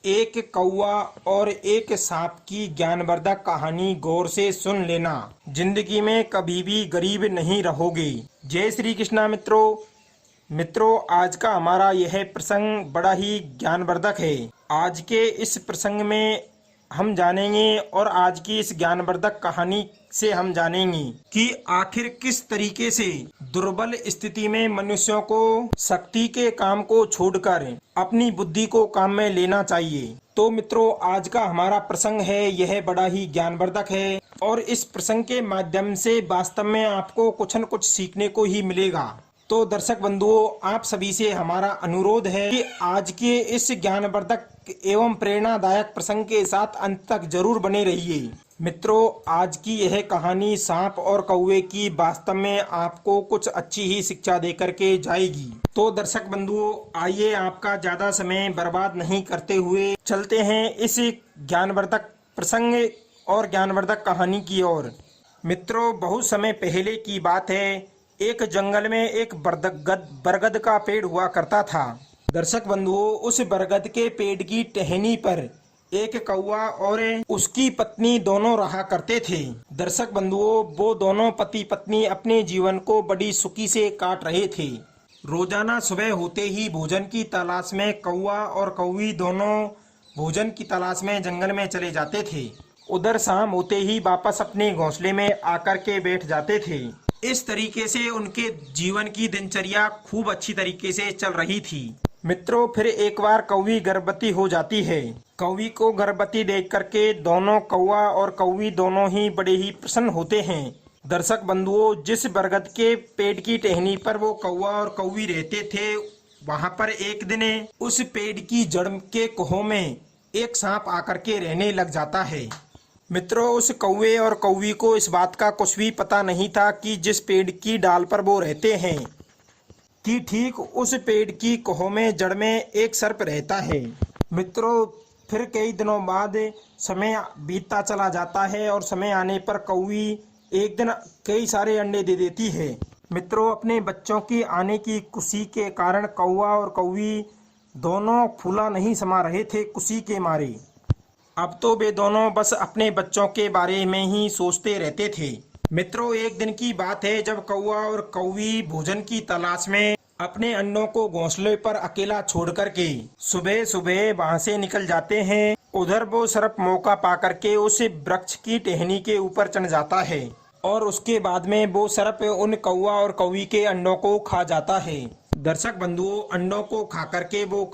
एक कौवा और एक सांप की ज्ञानवर्धक कहानी गौर से सुन लेना। जिंदगी में कभी भी गरीब नहीं रहोगे। जय श्री कृष्णा मित्रों, आज का हमारा यह प्रसंग बड़ा ही ज्ञानवर्धक है। आज के इस प्रसंग में हम जानेंगे और आज की इस ज्ञानवर्धक कहानी से हम जानेंगे कि आखिर किस तरीके से दुर्बल स्थिति में मनुष्यों को शक्ति के काम को छोड़कर अपनी बुद्धि को काम में लेना चाहिए। तो मित्रों, आज का हमारा प्रसंग है यह बड़ा ही ज्ञानवर्धक है और इस प्रसंग के माध्यम से वास्तव में आपको कुछ न कुछ सीखने को ही मिलेगा। तो दर्शक बंधुओं, आप सभी से हमारा अनुरोध है कि आज के इस ज्ञानवर्धक एवं प्रेरणादायक प्रसंग के साथ अंत तक जरूर बने रहिए। मित्रों, आज की यह कहानी सांप और कौवे की वास्तव में आपको कुछ अच्छी ही शिक्षा देकर के जाएगी। तो दर्शक बंधुओं, आइए आपका ज्यादा समय बर्बाद नहीं करते हुए चलते हैं इस ज्ञानवर्धक प्रसंग और ज्ञानवर्धक कहानी की ओर। मित्रों, बहुत समय पहले की बात है। एक जंगल में एक बरगद का पेड़ हुआ करता था। दर्शक बंधुओं, उस बरगद के पेड़ की टहनी पर एक कौवा और उसकी पत्नी दोनों रहा करते थे। दर्शक बंधुओं, वो दोनों पति पत्नी अपने जीवन को बड़ी सुखी से काट रहे थे। रोजाना सुबह होते ही भोजन की तलाश में कौवा और कौवी दोनों भोजन की तलाश में जंगल में चले जाते थे। उधर शाम होते ही वापस अपने घोंसले में आकर के बैठ जाते थे। इस तरीके से उनके जीवन की दिनचर्या खूब अच्छी तरीके से चल रही थी। मित्रों, फिर एक बार कौवी गर्भवती हो जाती है। कौवी को गर्भवती देख करके दोनों कौवा और कौवी दोनों ही बड़े ही प्रसन्न होते हैं। दर्शक बंधुओं, जिस बरगद के पेड़ की टहनी पर वो कौवा और कौवी रहते थे, वहां पर एक दिन उस पेड़ की जड़ के कोह में एक सांप आकर के रहने लग जाता है। मित्रों, उस कौवे और कौवी को इस बात का कुछ भी पता नहीं था कि जिस पेड़ की डाल पर वो रहते हैं कि ठीक उस पेड़ की कोह में जड़ में एक सर्प रहता है। मित्रों, फिर कई दिनों बाद समय बीतता चला जाता है और समय आने पर कौवी एक दिन कई सारे अंडे दे देती है। मित्रों, अपने बच्चों की आने की खुशी के कारण कौवा और कौवी दोनों फूला नहीं समा रहे थे खुशी के मारे। अब तो वे दोनों बस अपने बच्चों के बारे में ही सोचते रहते थे। मित्रों, एक दिन की बात है जब कौवा और कौवी भोजन की तलाश में अपने अंडों को घोंसले पर अकेला छोड़ करके सुबह सुबह वहां से निकल जाते हैं। उधर वो सर्प मौका पा करके उस वृक्ष की टहनी के ऊपर चढ़ जाता है और उसके बाद में वो सर्प उन कौवा और कौवी के अंडों को खा जाता है। दर्शक बंधुओं, अंडों को खा करके वो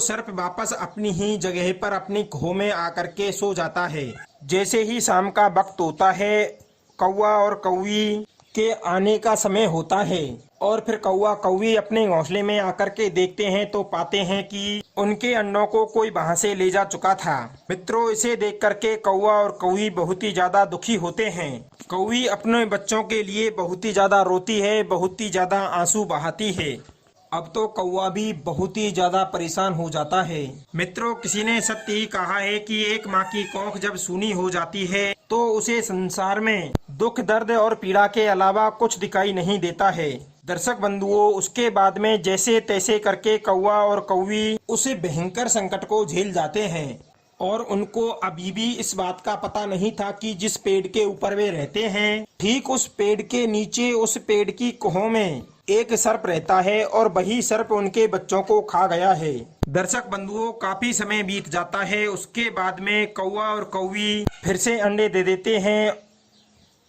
सर्प वापस अपनी ही जगह पर अपनी खोह में आकर के सो जाता है। जैसे ही शाम का वक्त होता है, कौवा और कौवी के आने का समय होता है और फिर कौवा कौवी अपने घोंसले में आकर के देखते हैं तो पाते हैं कि उनके अंडों को कोई वहां से ले जा चुका था। मित्रों, इसे देख करके कौवा और कौवी बहुत ही ज्यादा दुखी होते हैं। कौवी अपने बच्चों के लिए बहुत ही ज्यादा रोती है, बहुत ही ज्यादा आंसू बहाती है। अब तो कौवा भी बहुत ही ज्यादा परेशान हो जाता है। मित्रों, किसी ने सत्य ही कहा है कि एक माँ की कोख जब सूनी हो जाती है तो उसे संसार में दुख, दर्द और पीड़ा के अलावा कुछ दिखाई नहीं देता है। दर्शक बंधुओं, उसके बाद में जैसे तैसे करके कौवा और कौवी उस भयंकर संकट को झेल जाते हैं और उनको अभी भी इस बात का पता नहीं था कि जिस पेड़ के ऊपर वे रहते हैं, ठीक उस पेड़ के नीचे उस पेड़ की कोह में एक सर्प रहता है और वही सर्प उनके बच्चों को खा गया है। दर्शक बंधुओं, काफी समय बीत जाता है। उसके बाद में कौवा और कौवी फिर से अंडे दे देते हैं।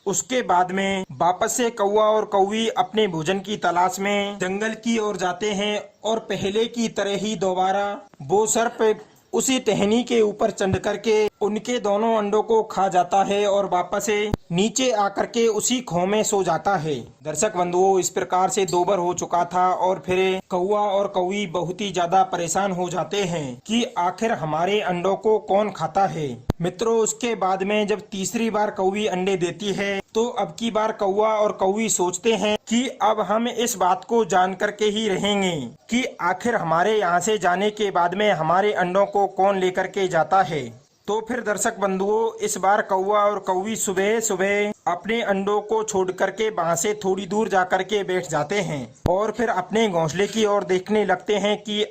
उसके बाद में वापस से कौवा और कौवी अपने भोजन की तलाश में जंगल की ओर जाते हैं और पहले की तरह ही दोबारा वो सर्प उसी टहनी के ऊपर चढ़ करके उनके दोनों अंडों को खा जाता है और वापस से नीचे आकर के उसी खोह में सो जाता है। दर्शक बंधुओं, इस प्रकार से 2 बार हो चुका था और फिर कौवा और कौवी बहुत ही ज्यादा परेशान हो जाते हैं कि आखिर हमारे अंडों को कौन खाता है। मित्रों, उसके बाद में जब तीसरी बार कौवी अंडे देती है तो अब की बार कौवा और कौवी सोचते हैं कि अब हम इस बात को जान करके ही रहेंगे कि आखिर हमारे यहाँ से जाने के बाद में हमारे अंडों को कौन लेकर के जाता है। तो फिर दर्शक बंधुओं, इस बार कौवा और कौवी सुबह सुबह अपने अंडों को छोड़ करके वहां से थोड़ी दूर जा करके बैठ जाते हैं और फिर अपने घोंसले की ओर देखने लगते हैं कि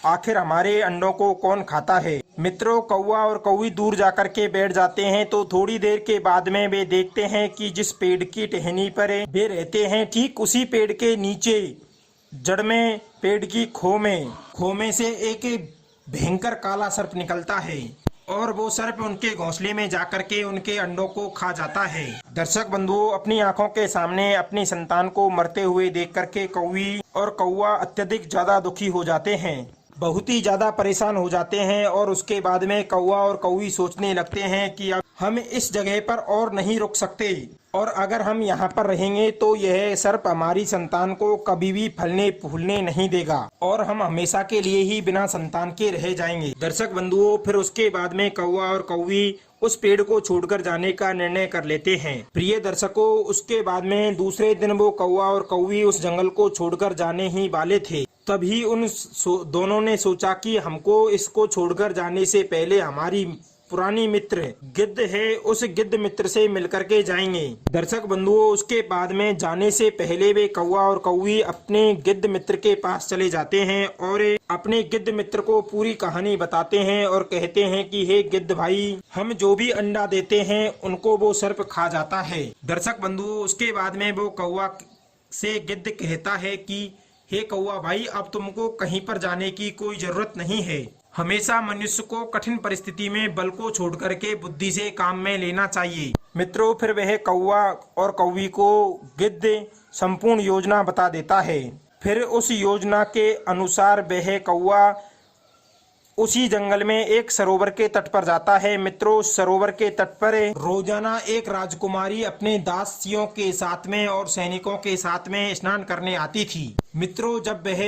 आखिर हमारे अंडों को कौन खाता है। मित्रों, कौवा और कौवी दूर जाकर के बैठ जाते हैं तो थोड़ी देर के बाद में वे देखते हैं कि जिस पेड़ की टहनी पर वे रहते हैं ठीक उसी पेड़ के नीचे जड़ में, पेड़ की खो में से एक भयंकर काला सर्प निकलता है और वो सर्प उनके घोंसले में जाकर के उनके अंडों को खा जाता है। दर्शक बंधुओं, अपनी आंखों के सामने अपनी संतान को मरते हुए देख करके कौवी और कौवा अत्यधिक ज्यादा दुखी हो जाते हैं, बहुत ही ज्यादा परेशान हो जाते हैं और उसके बाद में कौवा और कौवी सोचने लगते हैं कि अब हम इस जगह पर और नहीं रुक सकते और अगर हम यहाँ पर रहेंगे तो यह सर्प हमारी संतान को कभी भी फलने फूलने नहीं देगा और हम हमेशा के लिए ही बिना संतान के रह जाएंगे। दर्शक बंधुओं, फिर उसके बाद में कौवा और कौवी उस पेड़ को छोड़कर जाने का निर्णय कर लेते हैं। प्रिय दर्शकों, उसके बाद में दूसरे दिन वो कौवा और कौवी उस जंगल को छोड़कर जाने ही वाले थे। तभी उन दोनों ने सोचा कि हमको इसको छोड़कर जाने से पहले हमारी पुरानी मित्र गिद्ध है, उस गिद्ध मित्र से मिलकर के जाएंगे। दर्शक बंधुओं, उसके बाद में जाने से पहले वे कौवा और कौवी अपने गिद्ध मित्र के पास चले जाते हैं और अपने गिद्ध मित्र को पूरी कहानी बताते हैं और कहते हैं कि हे गिद्ध भाई, हम जो भी अंडा देते हैं उनको वो सर्प खा जाता है। दर्शक बंधुओं, उसके बाद में वो कौवा से गिद्ध कहता है कि हे कौवा भाई, अब तुमको कहीं पर जाने की कोई जरूरत नहीं है। हमेशा मनुष्य को कठिन परिस्थिति में बल को छोड़ करके बुद्धि से काम में लेना चाहिए। मित्रों, फिर वह कौवा और कौवी को गिद्ध संपूर्ण योजना बता देता है। फिर उस योजना के अनुसार वह कौवा उसी जंगल में एक सरोवर के तट पर जाता है। मित्रों, सरोवर के तट पर रोजाना एक राजकुमारी अपने दासियों के साथ में और सैनिकों के साथ में स्नान करने आती थी। मित्रों, जब वह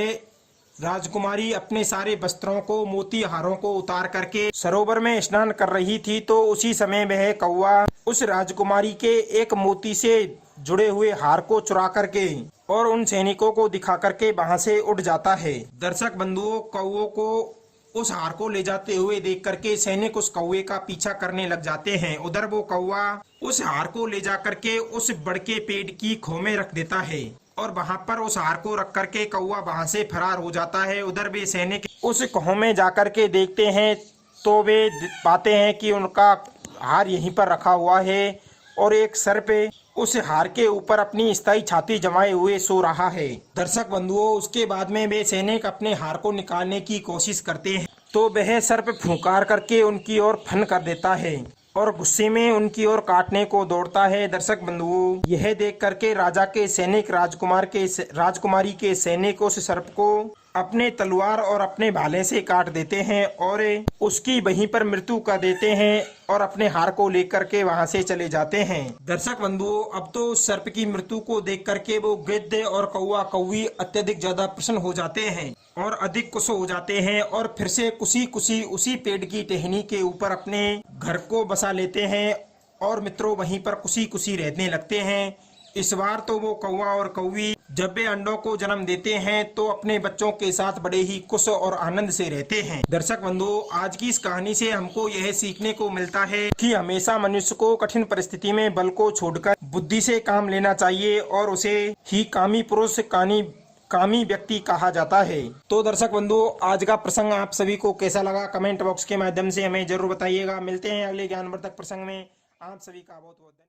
राजकुमारी अपने सारे वस्त्रों को, मोती हारों को उतार करके सरोवर में स्नान कर रही थी तो उसी समय वह कौवा उस राजकुमारी के एक मोती से जुड़े हुए हार को चुरा करके और उन सैनिकों को दिखा करके वहां से उड़ जाता है। दर्शक बंधुओं, कौवों को उस हार को ले जाते हुए देख करके सैनिक उस कौवे का पीछा करने लग जाते हैं। उधर वो कौवा उस हार को ले जा करके उस बड़के पेड़ की खो में रख देता है और वहां पर उस हार को रख करके कौवा वहां से फरार हो जाता है। उधर वे सैनिक उस खो में जाकर के देखते हैं तो वे पाते हैं कि उनका हार यहीं पर रखा हुआ है और एक सर्प उस हार के ऊपर अपनी स्थायी छाती जमाए हुए सो रहा है। दर्शक बंधुओं, उसके बाद में वे सैनिक अपने हार को निकालने की कोशिश करते हैं तो वह सर्प फुंकार करके उनकी ओर फन कर देता है और गुस्से में उनकी ओर काटने को दौड़ता है। दर्शक बंधुओं, यह देख करके राजा के सैनिक राजकुमारी के सैनिक उस सर्प को अपने तलवार और अपने भाले से काट देते हैं और उसकी वहीं पर मृत्यु कर देते हैं और अपने हार को लेकर के वहां से चले जाते हैं। दर्शक बंधुओं, अब तो उस सर्प की मृत्यु को देख करके वो गिद्ध और कौवा कौवी अत्यधिक ज्यादा प्रसन्न हो जाते हैं और अधिक खुश हो जाते हैं और फिर से खुशी उसी पेड़ की टहनी के ऊपर अपने घर को बसा लेते हैं और मित्रों वहीं पर खुशी रहने लगते हैं। इस बार तो वो कौवा और कौवी जब वे अंडों को जन्म देते हैं तो अपने बच्चों के साथ बड़े ही खुश और आनंद से रहते हैं। दर्शक बंधुओं, आज की इस कहानी से हमको यह सीखने को मिलता है कि हमेशा मनुष्य को कठिन परिस्थिति में बल को छोड़कर बुद्धि से काम लेना चाहिए और उसे ही कामी पुरुष कामी व्यक्ति कहा जाता है। तो दर्शक बंधुओं, आज का प्रसंग आप सभी को कैसा लगा कमेंट बॉक्स के माध्यम से हमें जरूर बताइएगा। मिलते हैं अगले ज्ञानवर्धक प्रसंग में। आप सभी का बहुत बहुत धन्यवाद।